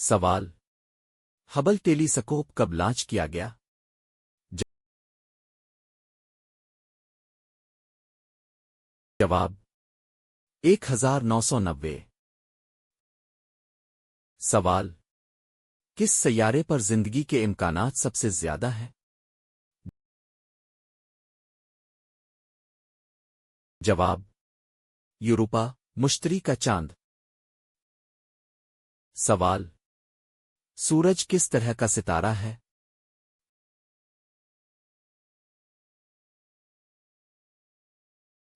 سوال: ہبل ٹیلی سکوپ کب لانچ کیا گیا؟ جواب: 1990۔ سوال: کس سیارے پر زندگی کے امکانات سب سے زیادہ ہیں؟ جواب: یوروپا، مشتری کا چاند۔ سوال: سورج کس طرح کا ستارہ ہے؟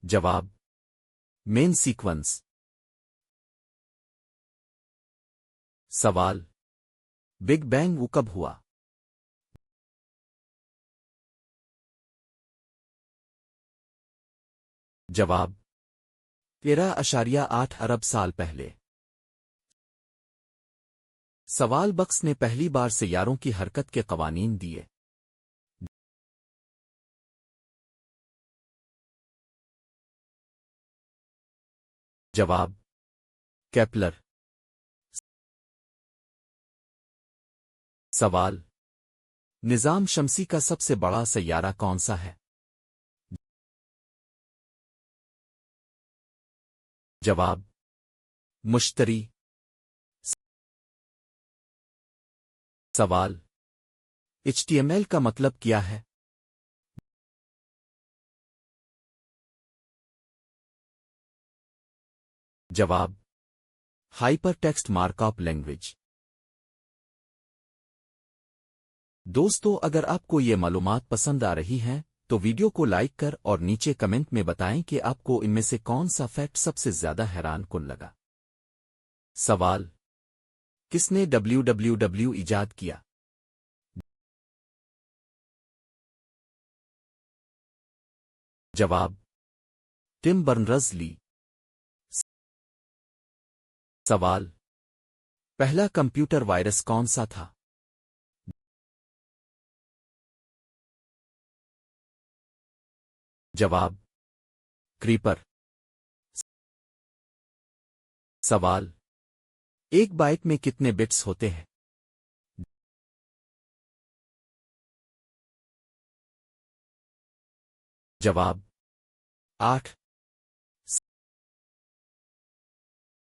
جواب: مین سیکوینس۔ سوال: بگ بینگ کب ہوا؟ جواب: 13.8 ارب سال پہلے۔ سوال: بکس نے پہلی بار سیاروں کی حرکت کے قوانین دیے۔ جواب: کیپلر۔ سوال: نظام شمسی کا سب سے بڑا سیارہ کون سا ہے؟ جواب: مشتری۔ سوال: HTML کا مطلب کیا ہے؟ جواب: hyper text mark up language. دوستو، اگر آپ کو یہ معلومات پسند آ رہی ہیں تو ویڈیو کو لائک کر اور نیچے کمنٹ میں بتائیں کہ آپ کو ان میں سے کون سا فیکٹ سب سے زیادہ حیران کن لگا۔ سوال: کس نے www ایجاد کیا؟ جواب: ٹم برنرز لی۔ سوال: پہلا کمپیوٹر وائرس کون سا تھا؟ جواب: کریپر۔ سوال: ایک بائٹ میں کتنے بٹس ہوتے ہیں؟ جواب: 8۔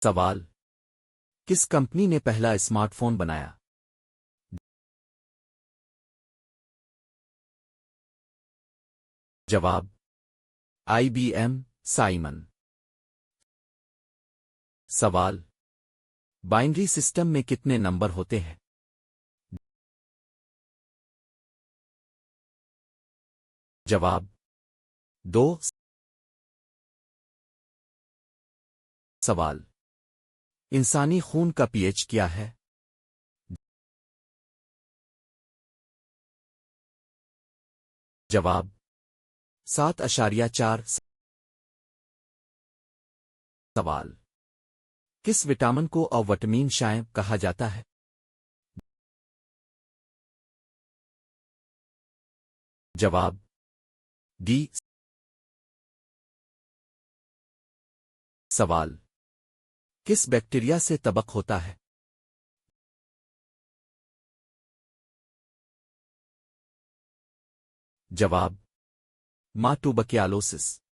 سوال: کس کمپنی نے پہلا اسمارٹ فون بنایا؟ جواب: IBM سائمن۔ سوال: بائنری سسٹم میں کتنے نمبر ہوتے ہیں؟ جواب: 2۔ سوال: انسانی خون کا پی ایچ کیا ہے؟ جواب: 7.4۔ سوال: کس وٹامن کو وٹامن شائع کہا جاتا ہے؟ جواب: ڈی۔ سوال: کس بیکٹیریا سے طبق ہوتا ہے؟ جواب: ماٹوبرکیالوسس۔